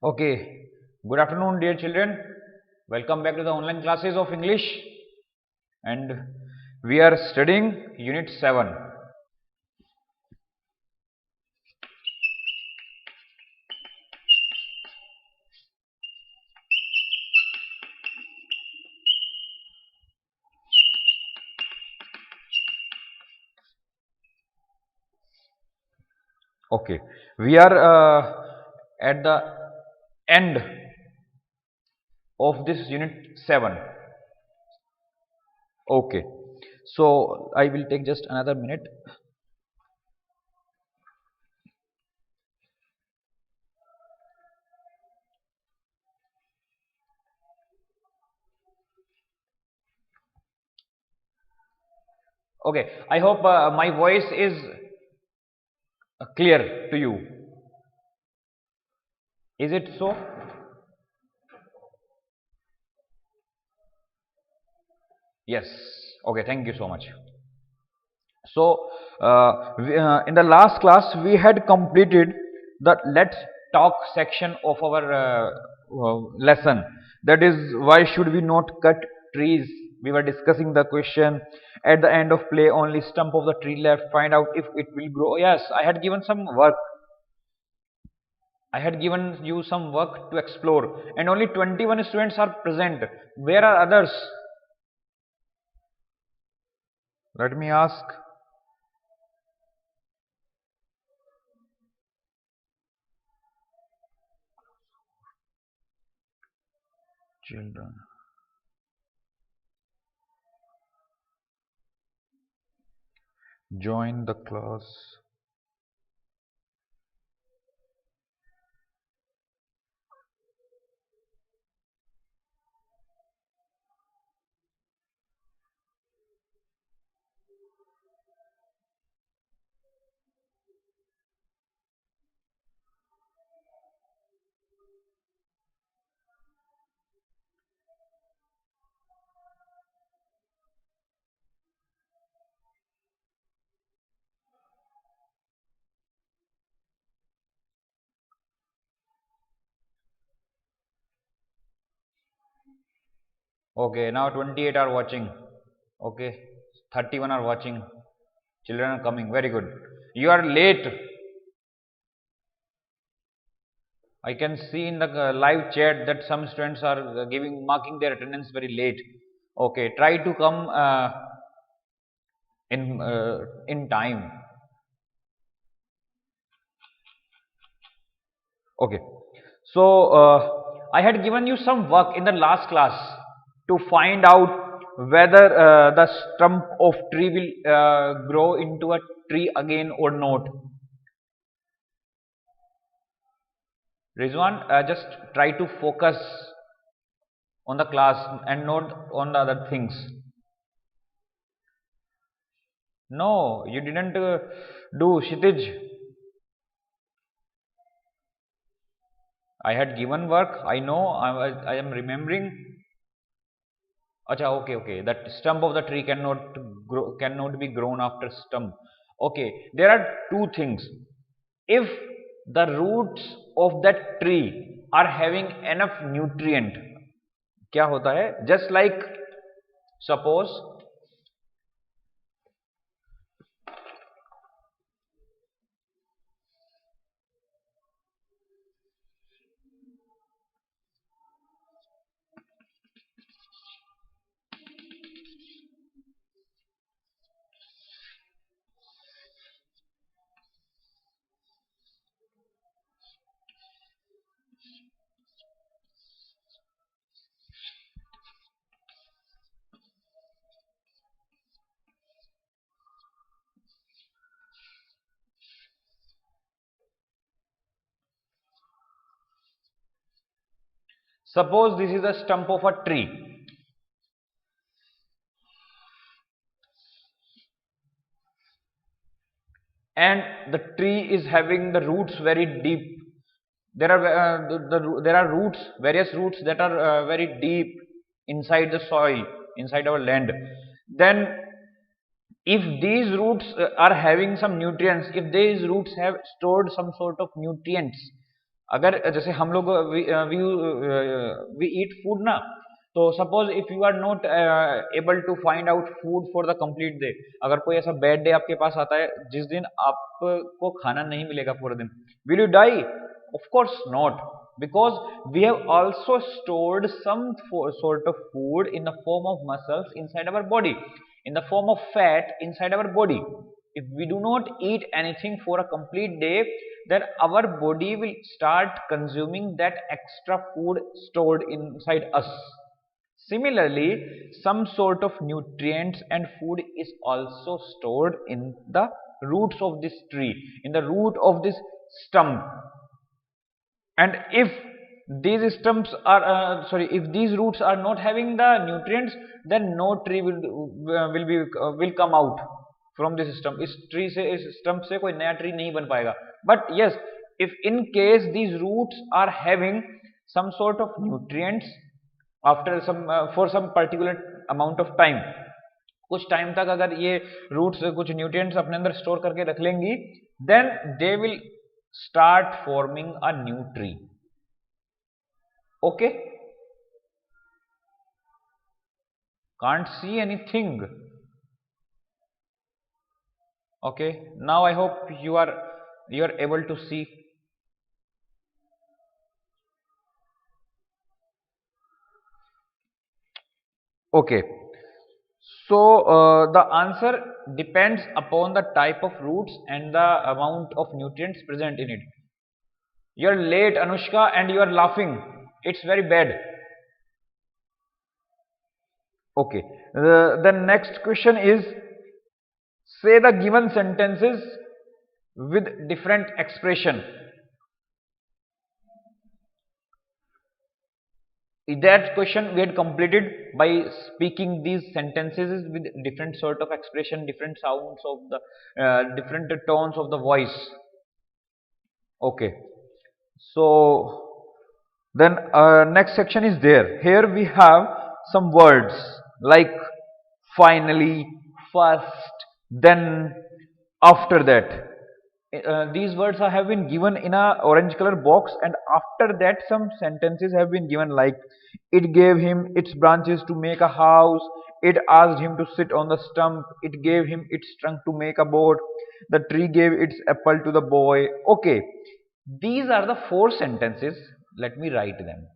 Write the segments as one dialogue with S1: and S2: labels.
S1: Okay, good afternoon, dear children. Welcome back to the online classes of English, and we are studying Unit 7. Okay, we are at the end of this Unit 7. Okay, so I will take just another minute. Okay, I hope my voice is clear to you. Is it so? Yes. Okay, thank you so much. So, in the last class, we had completed the let's talk section of our lesson. That is, why should we not cut trees? We were discussing the question at the end of play, only stump of the tree left, find out if it will grow. Yes, I had given some work. I had given you some work to explore, and only 21 students are present. Where are others? Let me ask. Children. Join the class. Okay, now 28 are watching. Okay, 31 are watching. Children are coming. Very good. You are late. I can see in the live chat that some students are marking their attendance very late. Okay, try to come in time. Okay, so I had given you some work in the last class to find out whether the stump of tree will grow into a tree again or not. Rizwan, just try to focus on the class and not on the other things. No, you didn't do, Kshitij. I had given work. I know. I am remembering. Acha, okay. That stump of the tree cannot be grown after stump. Okay, there are two things. If the roots of that tree are having enough nutrient, क्या होता है? Just like suppose this is the stump of a tree. And the tree is having the roots very deep. There are roots, various roots that are very deep inside the soil, inside our land. Then if these roots are having some nutrients, if these roots have stored some sort of nutrients, अगर जैसे हम लोग we eat food ना, तो suppose if you are not able to find out food for the complete day, अगर कोई ऐसा bad day आपके पास आता है जिस दिन आपको खाना नहीं मिलेगा पूरे दिन, will you die? Of course not, because we have also stored some sort of food in the form of muscles inside our body, in the form of fat inside our body. If we do not eat anything for a complete day, then our body will start consuming that extra food stored inside us. Similarly, some sort of nutrients and food is also stored in the roots of this tree, in the root of this stump. And if these stumps are if these roots are not having the nutrients, then no tree will come out from this stump. इस tree से, इस stump से कोई नया tree नहीं बन पाएगा. But yes, if in case these roots are having some sort of nutrients after some for some particular amount of time, कुछ टाइम तक अगर ये रूट्स कुछ न्यूट्रिएंट्स अपने अंदर स्टोर करके रख लेंगी, then they will start forming a new tree. Okay, can't see anything. Okay, now I hope you are able to see. Okay, so the answer depends upon the type of roots and the amount of nutrients present in it. You're late, Anushka, and you are laughing. It's very bad. Okay, the next question is, say the given sentences with different expression. That question we had completed by speaking these sentences with different sort of expression, different sounds of the different tones of the voice. Okay, so then next section is there. Here we have some words like finally, first, then, after that. These words have been given in a orange color box, and after that some sentences have been given like, it gave him its branches to make a house, it asked him to sit on the stump, it gave him its trunk to make a boat, the tree gave its apple to the boy. Okay, these are the 4 sentences. Let me write them.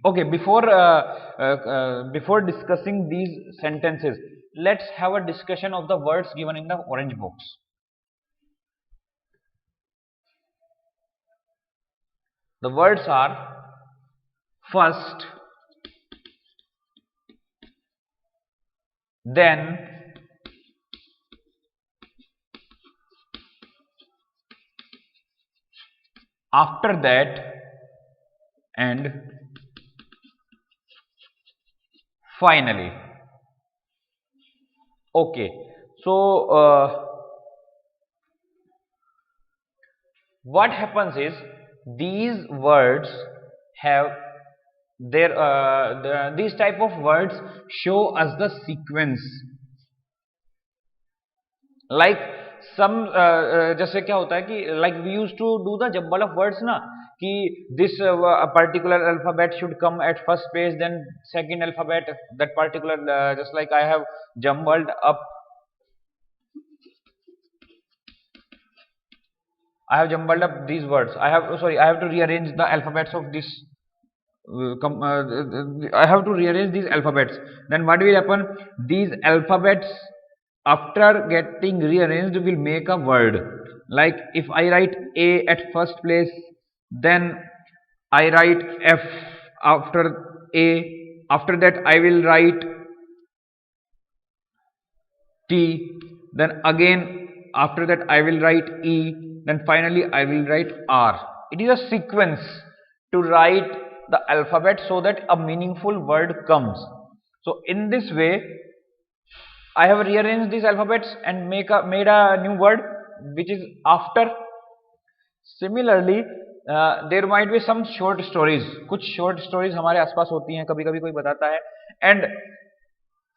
S1: Okay, before discussing these sentences, let's have a discussion of the words given in the orange box. The words are first, then, after that, and finally. Okay, so what happens is, these words have these type of words show us the sequence. Like some जैसे क्या होता है कि like we used to do the jumble of words ना, कि this particular alphabet should come at first place, then second alphabet, that particular just like I have jumbled up these words. I have to rearrange the alphabets of this. I have to rearrange these alphabets. Then what will happen? These alphabets, after getting rearranged, will make a word. Like if I write A at first place, then I write F after A. After that, I will write T. Then again, after that, I will write E. Then finally, I will write R. It is a sequence to write the alphabet so that a meaningful word comes. So in this way, I have rearranged these alphabets and made a new word which is after. Similarly, there might be some short stories. कुछ short stories हमारे आसपास होती हैं, कभी कभी कोई बताता है, and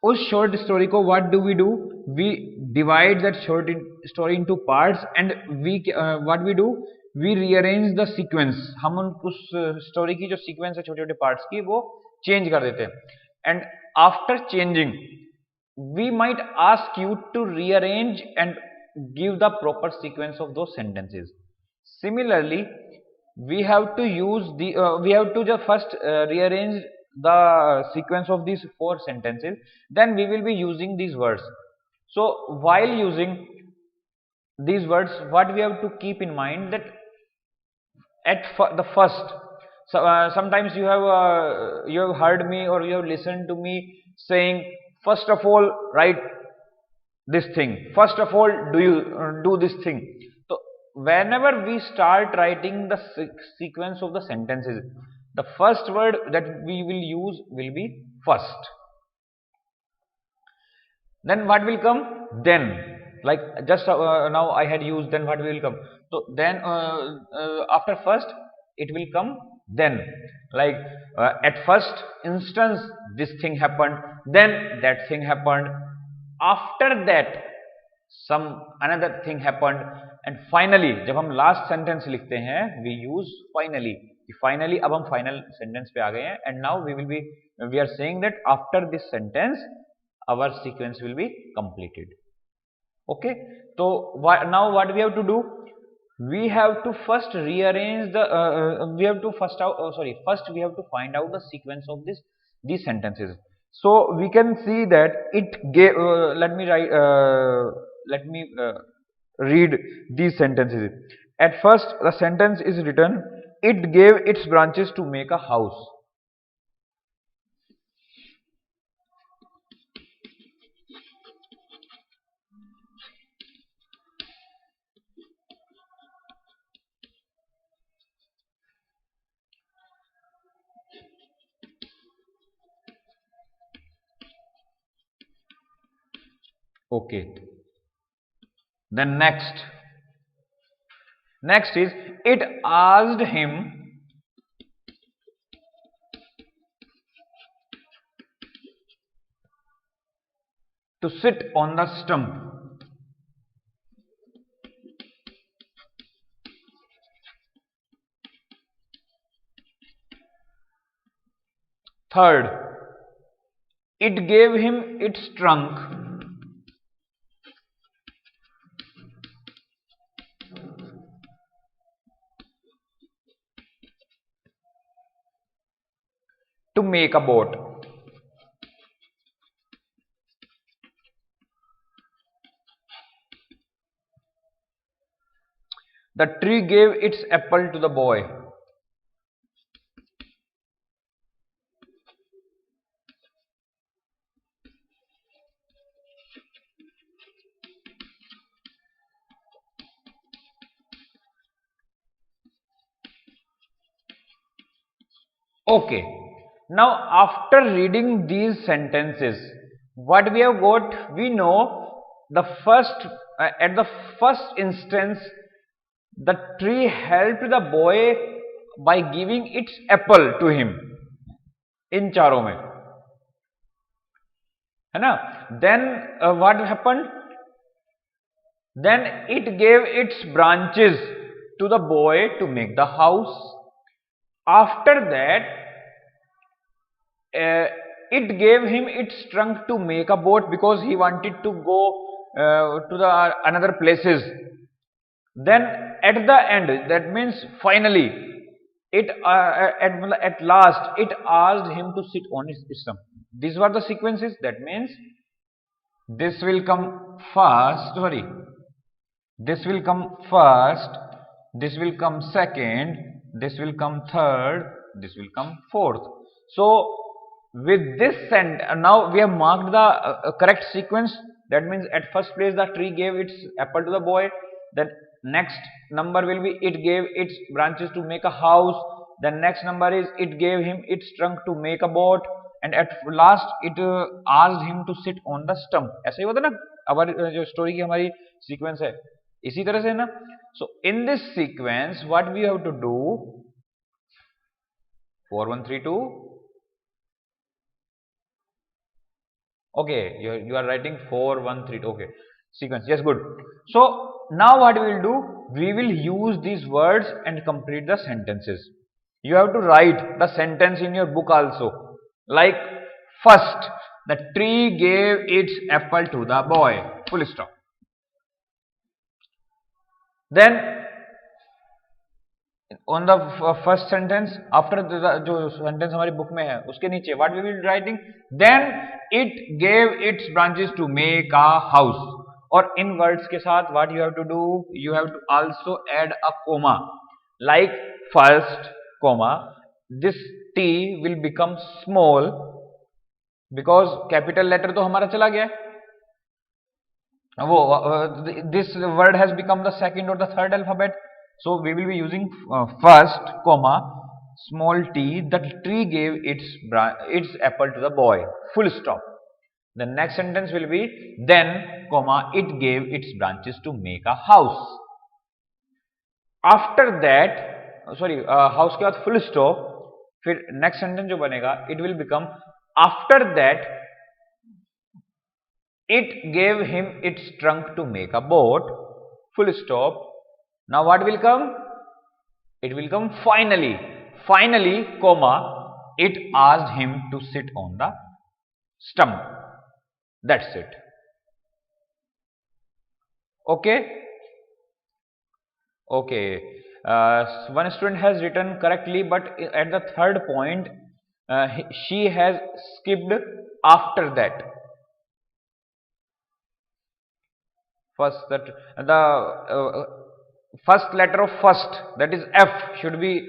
S1: उस short story को what do? We divide that short story into parts, and what we do? We rearrange the sequence. हम उस story की जो sequence है छोटे छोटे parts की वो change कर देते हैं. And after changing, we might ask you to rearrange and give the proper sequence of those sentences. Similarly, we have to use we have to just first rearrange the sequence of these 4 sentences, then we will be using these words. So while using these words, what we have to keep in mind that at the first, sometimes you have heard me or you have listened to me saying, first of all write this thing, first of all do this thing. So whenever we start writing the sequence of the sentences, the first word that we will use will be first. Then what will come? Then. Like just now I had used then, what will come? So then after first it will come then. Like at first instance this thing happened, then that thing happened, after that some another thing happened, and finally जब हम last sentence लिखते हैं we use finally. Finally अब हम final sentence पे आ गए हैं, and now we are saying that after this sentence our sequence will be completed. Okay, so now what we have to do? We have to first rearrange the first we have to find out the sequence of these sentences. So we can see that it gave let me read these sentences. At first the sentence is written, it gave its branches to make a house. Okay, then next is, it asked him to sit on the stump. Third, it gave him its trunk to make a boat. The tree gave its apple to the boy. Okay, now after reading these sentences, what we have got? We know the first at the first instance the tree helped the boy by giving its apple to him. इन चारों में है ना. Then what happened? Then it gave its branches to the boy to make the house. After that it gave him its trunk to make a boat because he wanted to go to the another places. Then at the end, that means finally, it at last it asked him to sit on his stump. These were the sequences. That means this will come first. Sorry, this will come first. This will come second. This will come third. This will come fourth. So with this now we have marked the correct sequence. That means at first place the tree gave its apple to the boy. Then next number will be it gave its branches to make a house. Then next number is it gave him its trunk to make a boat. and at last it asked him to sit on the stump. ऐसा ही होता है ना, हमारी जो story की हमारी sequence है इसी तरह से ना. So in this sequence what we have to do, 4132. Okay, you are writing 4132. Okay, sequence. Yes, good. So now what we will do, we will use these words and complete the sentences. You have to write the sentence in your book also. Like first, the tree gave its apple to the boy. Full stop. Then on the first sentence, after the जो sentence हमारी book में है उसके नीचे what we will be writing, then it gave its branches to make a house. और in words के साथ what you have to do, you have to also add a comma, like first comma, this T will become small because capital letter तो हमारा चला गया है, वो this word has become the second or the third alphabet. So we will be using first comma small t, the tree gave its apple to the boy. Full stop. The next sentence will be then comma it gave its branches to make a house. After that, sorry, house के बाद full stop. फिर next sentence जो बनेगा, it will become after that it gave him its trunk to make a boat. Full stop. Now what will come? It will come finally. Finally, comma, it asked him to sit on the stump. That's it. Okay? Okay. One student has written correctly, but at the third point, she has skipped after that. First, the first letter of first, that is F, should be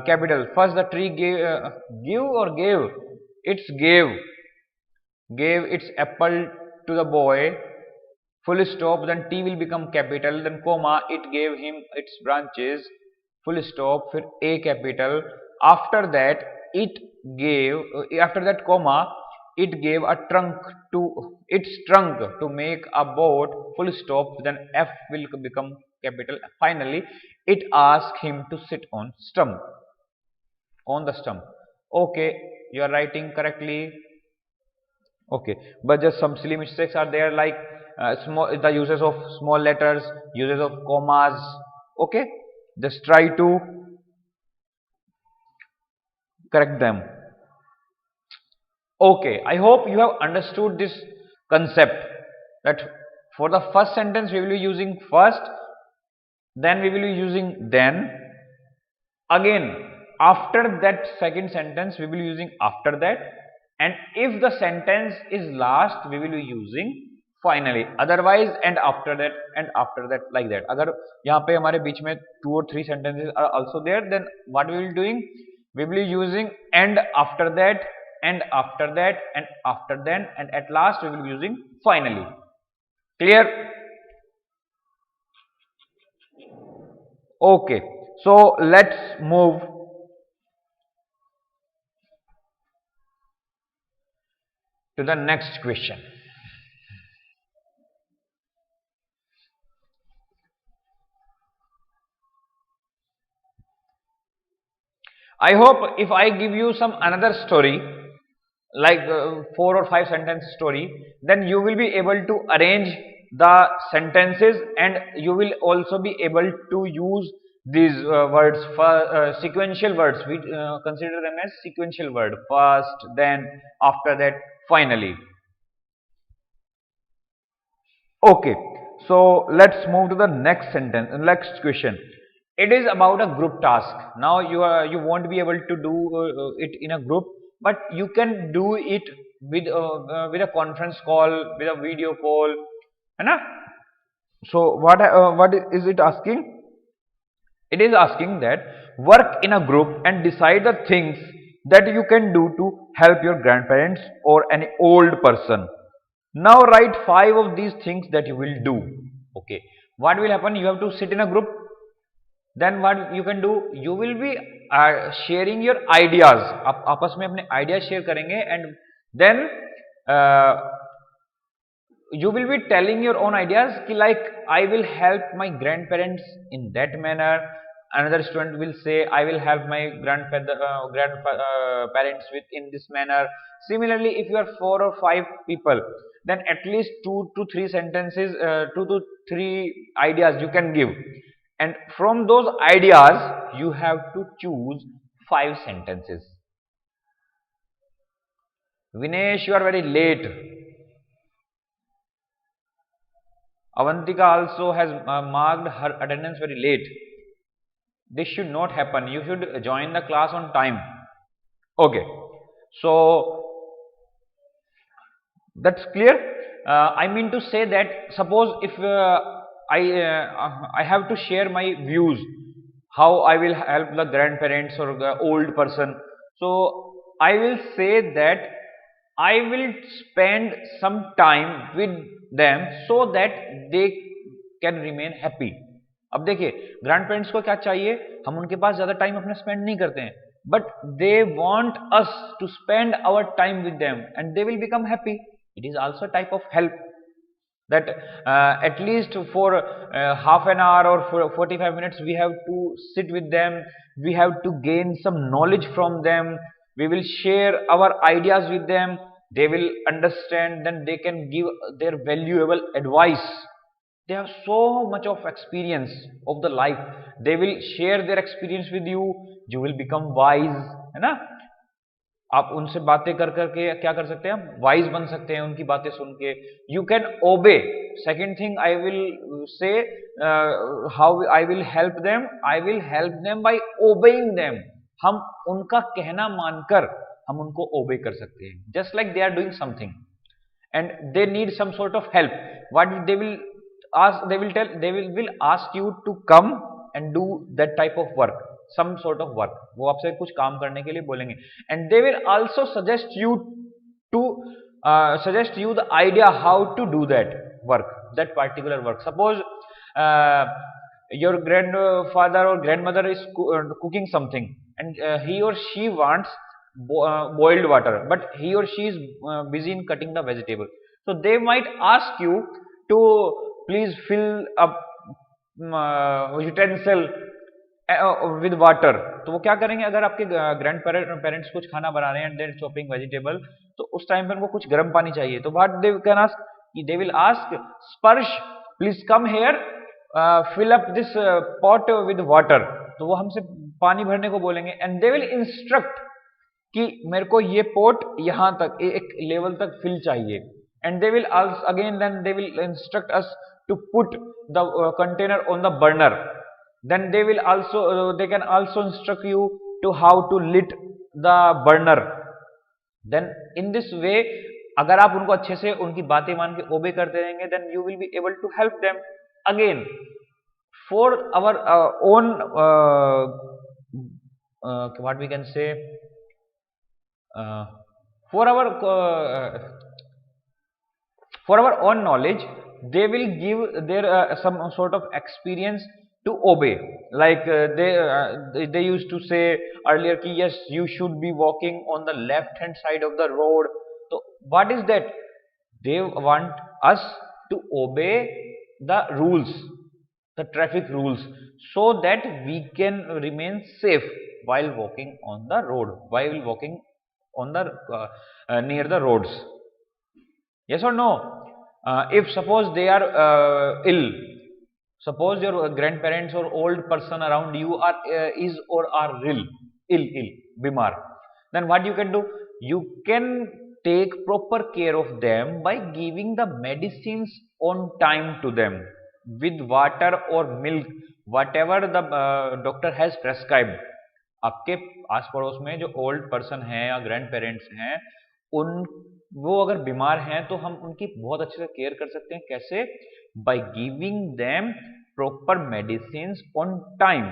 S1: capital. First the tree gave its apple to the boy, full stop, then T will become capital, then comma it gave him its branches, full stop, फिर A capital. After that comma it gave its trunk to make a boat, full stop, then F will become capital. Finally, it asked him to sit on the stump. Okay, you are writing correctly. Okay, but just some silly mistakes are there, like the uses of small letters, uses of commas. Okay, just try to correct them. Okay, I hope you have understood this concept, that for the first sentence we will be using first, then we will be using then, again after that second sentence we will be using after that, and if the sentence is last we will be using finally. Otherwise and after that like that. अगर यहाँ पे हमारे बीच में 2 or 3 sentences are also there, then what we will be doing, we will be using and after that and after that and after then, and at last we will be using finally. Clear? Okay, so let's move to the next question. I hope if I give you some another story, like 4 or 5 sentence story, then you will be able to arrange the sentences and you will also be able to use these words for sequential words. We consider them as sequential word: first, then, after that, finally. Okay, so let's move to the next sentence, next question. It is about a group task. Now you won't be able to do it in a group, but you can do it with a conference call, with a video call, है ना? So what is it asking? It is asking that work in a group and decide the things that you can do to help your grandparents or any old person. Now write 5 of these things that you will do. Okay, what will happen? You have to sit in a group. then what you can do, you will be sharing your ideas, आप आपस में अपने ideas share करेंगे, and then you will be telling your own ideas ki like I will help my grandparents in that manner. Another student will say I will help my grandparents with in this manner. Similarly, if you are 4 or 5 people, then at least 2 to 3 sentences, 2 to 3 ideas you can give, and from those ideas you have to choose 5 sentences. Vinesh, you are very late. Avantika also has marked her attendance very late. This should not happen. You should join the class on time. Okay. So that's clear. I mean to say that suppose if I have to share my views, how I will help the grandparents or the old person. So I will say that I will spend some time with them so that they can remain happy. अब देखिए grand parents को क्या चाहिए, हम उनके पास ज्यादा time अपना spend नहीं करते हैं, but they want us to spend our time with them and they will become happy. It is also a type of help that at least for half an hour or for 45 minutes we have to sit with them, we have to gain some knowledge from them, we will share our ideas with them, they will understand, then they can give their valuable advice. They have so much of experience of the life, they will share their experience with you, you will become wise, है ना. आप उनसे बातें कर करके क्या कर सकते हैं, वाइज बन सकते हैं उनकी बातें सुन के. You can obey. Second thing I will say how I will help them by obeying them. हम उनका कहना मानकर हम उनको ओबे कर सकते हैं, just like they are doing something and they need some sort of help. What they will ask, they will ask you to come and do that type of work, some sort of work. वो आपसे कुछ काम करने के लिए बोलेंगे, and they will also suggest you the idea how to do that work, that particular work. Suppose your grandfather or grandmother is cooking something, and he or she wants boiled water, but he or she is busy in cutting the vegetable. So they might ask you to please fill up utensil with water. तो वो क्या करेंगे, अगर आपके grand parents कुछ खाना बना रहे हैं एंड देयर चॉपिंग वेजिटेबल, तो उस टाइम पर उनको कुछ गर्म पानी चाहिए, तो what they can ask, they will ask Sparsh please come here, fill up this pot with water. तो वो हमसे पानी भरने को बोलेंगे, एंड दे विल इंस्ट्रक्ट कि मेरे को ये पोट यहां तक एक लेवल तक फिल चाहिए, and they will again then they will instruct us to put the container on the burner. Then they will also they can also instruct you to how to lit the burner. Then in this way, अगर आप उनको अच्छे से उनकी बातें मान के ओबे करते रहेंगे, then you will be able to help them. Again, for our own what we can say, for our own knowledge, they will give their some sort of experience to obey. Like they used to say earlier ki yes, you should be walking on the left hand side of the road. So what is that? They want us to obey the rules, the traffic rules, so that we can remain safe while walking on the road, while walking on the near the roads. Yes or no? If suppose they are ill, suppose your grandparents or old person around you are ill, bimar, then what you can do? You can take proper care of them by giving the medicines on time to them with water or milk, whatever the doctor has prescribed. आपके आस पड़ोस में जो old person है या grand parents हैं, उन वो अगर बीमार हैं तो हम उनकी बहुत अच्छे से केयर कर सकते हैं. कैसे? By giving them proper medicines on time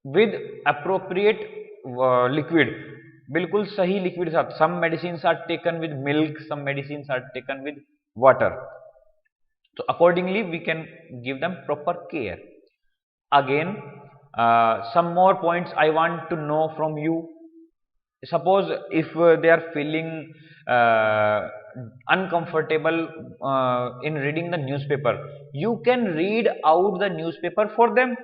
S1: with appropriate liquid, बिल्कुल सही लिक्विड के साथ. Some medicines are taken with milk, some medicines are taken with water. तो accordingly we can give them proper care. Again, some more points I want to know from you. Suppose if they are feeling uncomfortable in reading the newspaper, you can read out the newspaper for them.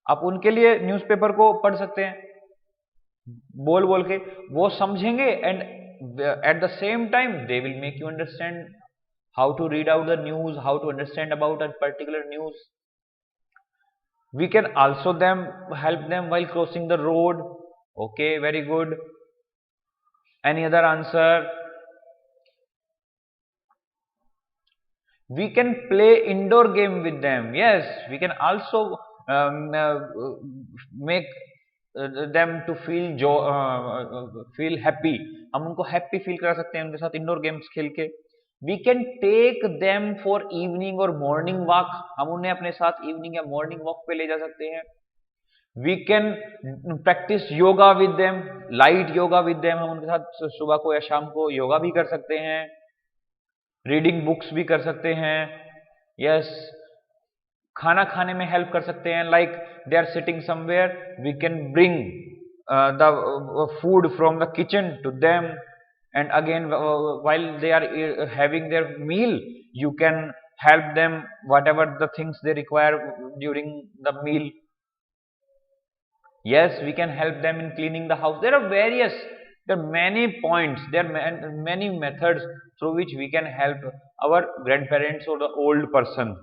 S1: आप उनके लिए newspaper को पढ़ सकते हैं बोल बोल के, वो समझेंगे and at the same time they will make you understand how to read out the news, how to understand about a particular news. We can also help them while crossing the road. Okay, very good. Any other answer? We can play indoor game with them. Yes, we can also make them to feel happy. हम उनको happy feel करा सकते हैं उनके साथ indoor games खेल के. We can take them for evening or morning walk. हम उन्हें अपने साथ evening या morning walk पे ले जा सकते हैं. We can practice yoga with them, light yoga with them. हम उनके साथ सुबह को या शाम को योगा भी कर सकते हैं. रीडिंग बुक्स भी कर सकते हैं. यस, खाना खाने में हेल्प कर सकते हैं. Like they are sitting somewhere, we can bring the food from the kitchen to them, and again while they are having their meal, you can help them whatever the things they require during the meal. Yes, we can help them in cleaning the house. There are many points, there are many methods through which we can help our grandparents or the old person.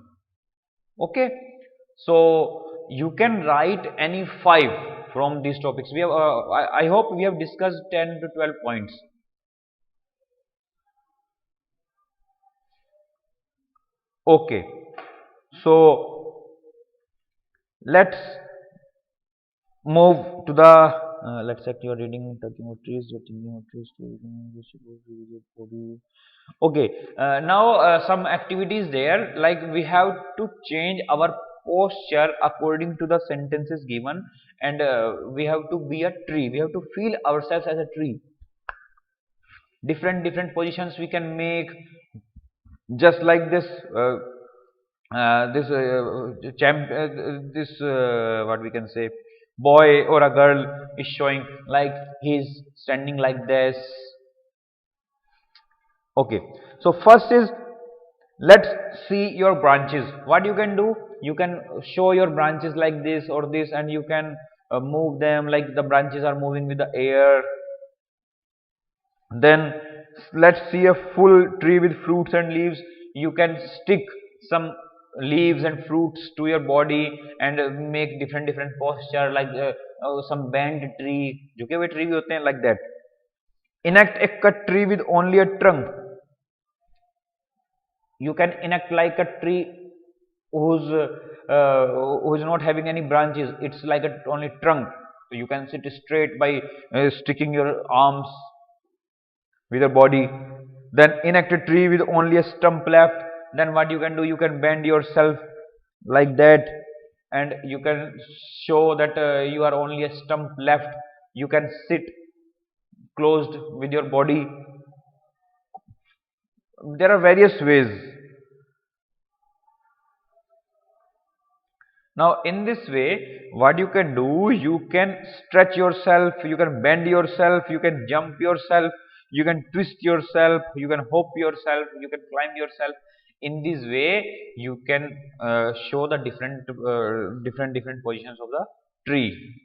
S1: Okay, so you can write any 5 from these topics. We have I hope we have discussed 10 to 12 points. Okay, so let's move to the let's check your reading, touching of trees, thinking of trees, body. Okay, now some activities there, like we have to change our posture according to the sentences given, and we have to be a tree. We have to feel ourselves as a tree. Different positions we can make, just like this what we can say, boy or a girl is showing like he's standing like this. Okay, so first is, let's see your branches. What you can do, you can show your branches like this or this, and you can move them like the branches are moving with the air. Then let's see a full tree with fruits and leaves. You can stick some leaves and fruits to your body and make different posture, like some bent tree, झुके हुए tree भी होते हैं, like that. Enact a cut tree with only a trunk. You can enact like a tree who's not having any branches. It's like a only trunk. So you can sit straight by sticking your arms with your body. Then enact a tree with only a stump left. Then what you can do, you can bend yourself like that, and you can show that you are only a stump left. You can sit closed with your body. There are various ways. Now in this way, what you can do, you can stretch yourself, you can bend yourself, you can jump yourself, you can twist yourself, you can hop yourself, you can climb yourself. In this way, you can show the different positions of the tree.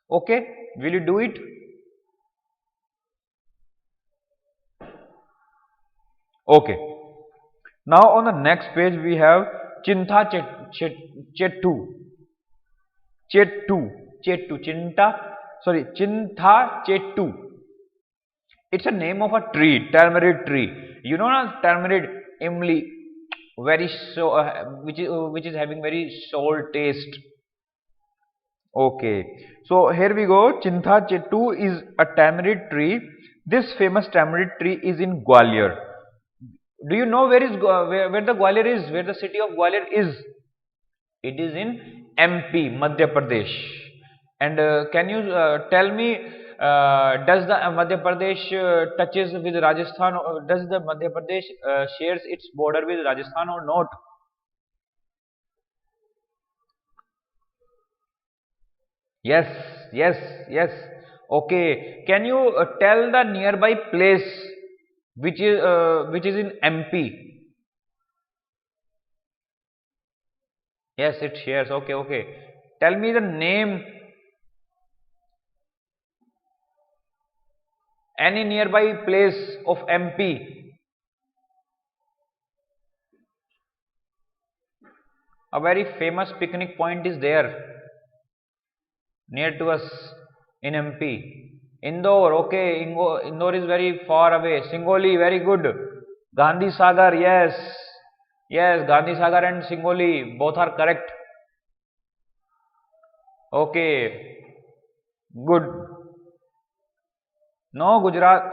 S1: Okay, will you do it? Okay. Now on the next page we have Chintha Chettu. Chintha Chettu. It's a name of a tree, tamarind tree. You know, tamarind, imli, very which is having very sour taste. Okay, so here we go. Chintha Chettu is a tamarind tree. This famous tamarind tree is in Gwalior. Do you know where the Gwalior is? Where the city of Gwalior is? It is in MP, Madhya Pradesh. And can you tell me, does the Madhya Pradesh touches with Rajasthan? Or does the Madhya Pradesh shares its border with Rajasthan or not? Yes, yes, yes. Okay. Can you tell the nearby place which is in MP? Yes, it shares. Okay, okay. Tell me the name, any nearby place of MP. A very famous picnic point is there near to us in MP. Indore, okay. Indore is very far away. Singoli, very good. Gandhi Sagar, yes. Yes, Gandhi Sagar and Singoli, both are correct. Okay, good. No, Gujarat.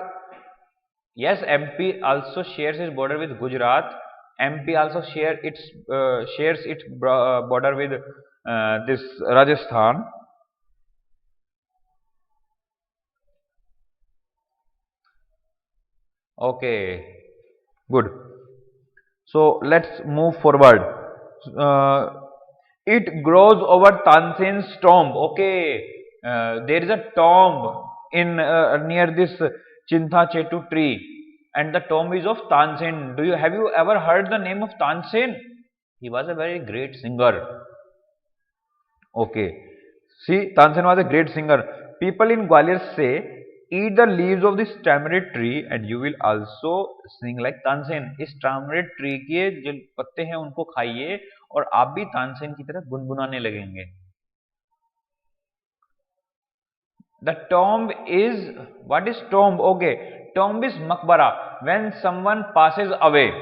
S1: Yes, MP also shares its border with Gujarat. MP also shares its border with this Rajasthan. Okay, good. So let's move forward. Uh, it grows over Tansin's tomb. Okay, there is a tomb in near this Chintha Chetu tree, and the tomb is of Tansin. Have you ever heard the name of Tansin? He was a very great singer. Okay. See, Tansen was a great singer. People in Gwalior say, eat the leaves of this tamarind tree and you will also sing like Tansen. इस tamarind tree के जो पत्ते हैं उनको खाइए और आप भी तानसेन की तरह गुनगुनाने लगेंगे. The tomb is, what is tomb? Okay, tomb is makbara. When someone passes away,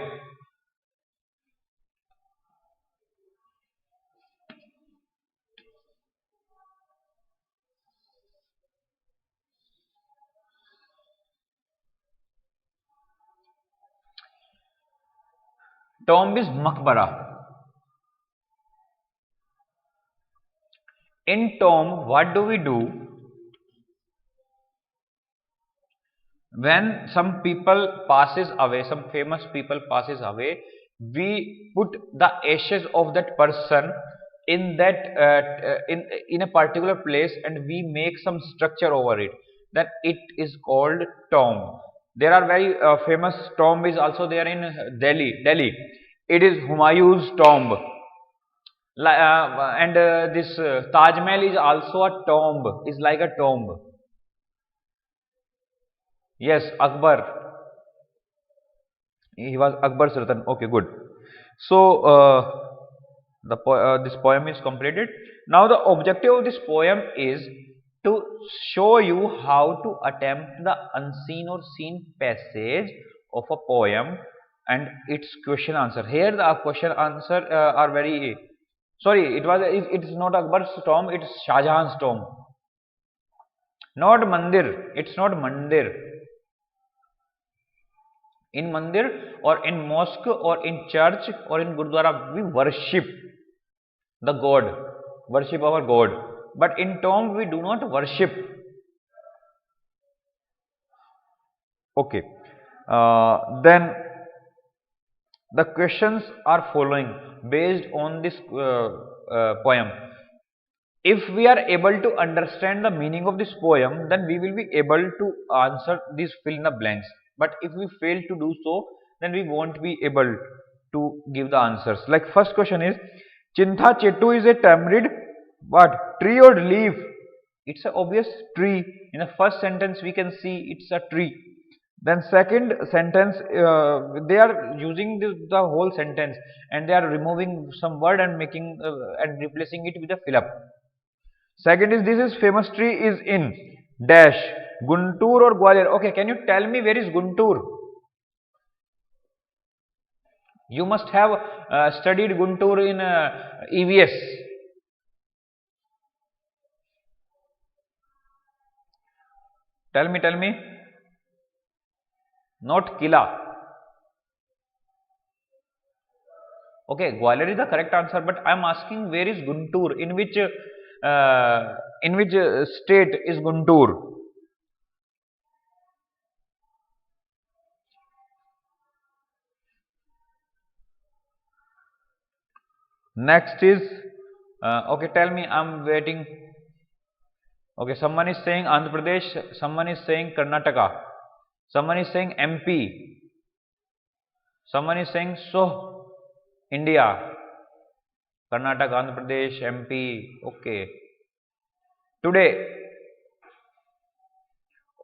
S1: tomb is makbara. In tomb, what do we do? When some people passes away, some famous people passes away, we put the ashes of that person in that in a particular place and we make some structure over it, then it is called tomb. There are very famous tomb is also there in Delhi. It is Humayun's tomb. And this Taj Mahal is also a tomb, is like a tomb. Yes, Akbar. He was Akbar's Sultan. Okay, good. So this poem is completed. Now the objective of this poem is to show you how to attempt the unseen or seen passage of a poem and its question answer. Here the question answer are very. Sorry, it is not Akbar's tomb. It is Shah Jahan's tomb. Not Mandir. It's not Mandir. In mandir or in mosque or in church or in gurdwara, we worship the god, worship our god. But in tomb, we do not worship. Okay. Then the questions are following based on this poem. If we are able to understand the meaning of this poem, then we will be able to answer these fill in the blanks. But if we fail to do so, then we won't be able to give the answers. Like first question is, Chintha Chetu is a tamarind, what, tree or leaf? It's an obvious tree. In the first sentence, we can see it's a tree. Then second sentence, they are using the whole sentence and they are removing some word and making and replacing it with a fill up. Second is, this is famous tree is in dash Guntur or Gwalior. Okay, can you tell me where is Guntur? You must have studied Guntur in EVS. Tell me. Not Kila. Okay, Gwalior is the correct answer, but I am asking where is Guntur? In which state is Guntur? Next is okay. Tell me. I'm waiting. Okay, someone is saying Andhra Pradesh, someone is saying Karnataka, someone is saying MP, someone is saying so India, Karnataka, Andhra Pradesh, MP. Okay, today.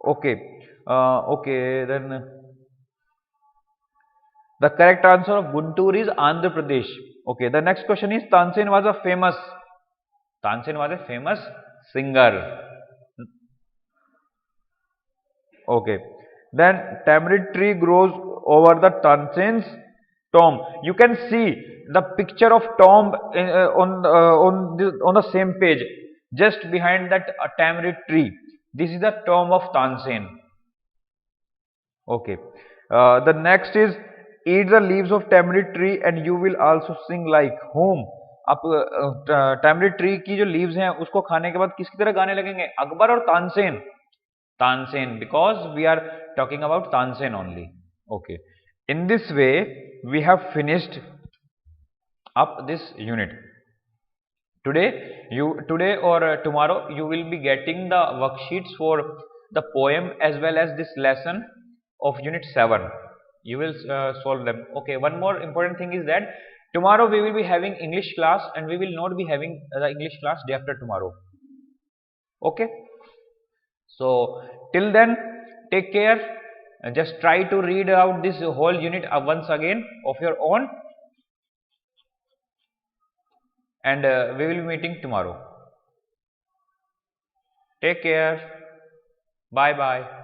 S1: Okay, okay, then the correct answer of Guntur is Andhra Pradesh. Okay, the next question is Tansen was a famous singer. Okay, then tamarind tree grows over the Tansen's tomb. You can see the picture of tomb on the same page, just behind that tamarind tree. This is the tomb of Tansen. Okay. The next is eat the leaves of tamarind tree and you will also sing like whom. आप tamarind tree की जो leaves हैं उसको खाने के बाद किसकी तरह गाने लगेंगे? अकबर और Tansen. Tansen, because we are talking about Tansen only. Okay. In this way, we have finished up this unit. Today or tomorrow you will be getting the worksheets for the poem as well as this lesson of unit 7. You will solve them. Okay, one more important thing is that tomorrow we will be having English class and we will not be having the English class day after tomorrow. Okay, so till then take care. Just try to read out this whole unit once again of your own, and we will be meeting tomorrow. Take care. Bye bye.